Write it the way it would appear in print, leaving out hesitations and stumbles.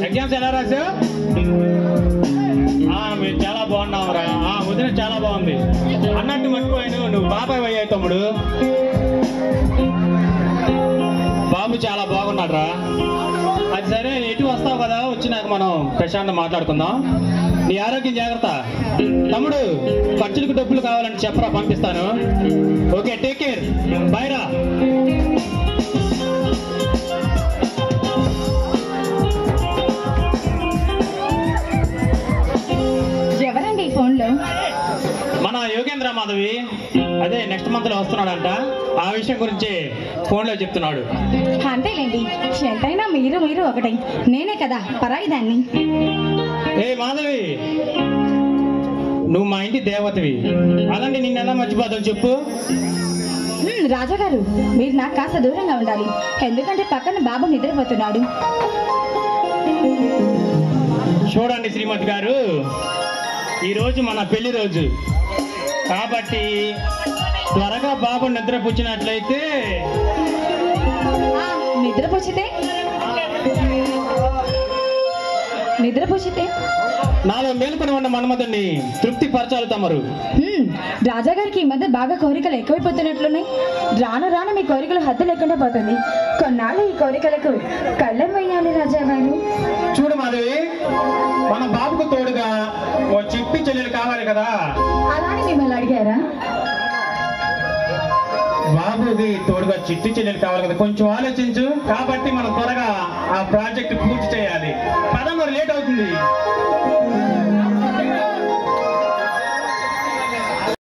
Exams ఎలా రాసావు? మీరు చాలా బాగున్నావురా. వదిన చాలా బాగుంది. అన్నట్టు మర్చిపోయాను, నువ్వు బాబాయ్ అయ్యావు తమ్ముడు. బాబు చాలా బాగున్నాడు రా. అది సరే, ఎటు వస్తావు కదా, వచ్చినాక మనం ప్రశాంతంగా మాట్లాడుకుందాం. నీ ఆరోగ్యం జాగ్రత్త తమ్ముడు. ఖర్చులకు డబ్బులు కావాలంటే చెప్పరా, పంపిస్తాను. ఓకే, టేక్ కేర్, బాయ్ రా. మన యోగేంద్ర మాధవి, అదే నెక్స్ట్ మంత్ లో వస్తున్నాడంట. ఆ విషయం గురించి ఫోన్ లో చెప్తున్నాడు. అంతేలేండి, ఎంతైనా మీరు మీరు ఒకటే, నేనే కదా పరాయి దాన్ని. ఏ మాధవి, నువ్వు మా ఇంటి దేవతవి, అలాంటి నిన్నెలా మర్చిపోతావు చెప్పు. రాజాగారు, మీరు నాకు కాస్త దూరంగా ఉండాలి, ఎందుకంటే పక్కన బాబు నిద్రపోతున్నాడు. చూడండి శ్రీమతి గారు, ఈరోజు మన పెళ్లి రోజు కాబట్టి త్వరగా బాబు నిద్రపుచ్చినట్లయితే నిద్రపుచ్చితే నాలో మేలుకొని ఉన్న మన్మధుడిని తృప్తి పరచాలి తమరు. రాజాగారికి ఈ మధ్య బాగా కోరికలు ఎక్కువైపోతున్నట్లున్నాయి. రాను రాను మీ కోరికలు హద్దు లేకుండా పోతుంది. కొన్నాళ్ళు ఈ కోరికలకు కళ్ళం వేయాలి రాజాగారు. చూడు మాధవి, మన బాబుకు తోడుగా ఓ చిట్టి చెల్లెలు కావాలి కదా. అలానే మిమ్మల్ని అడిగారా? బాబుది తోడుగా చిట్టి చెల్లెలు కావాలి కదా, కొంచెం ఆలోచించు. కాబట్టి మనం త్వరగా ఆ ప్రాజెక్ట్ పూర్తి చేయాలి. పదమూడు లేట్ అవుతుంది.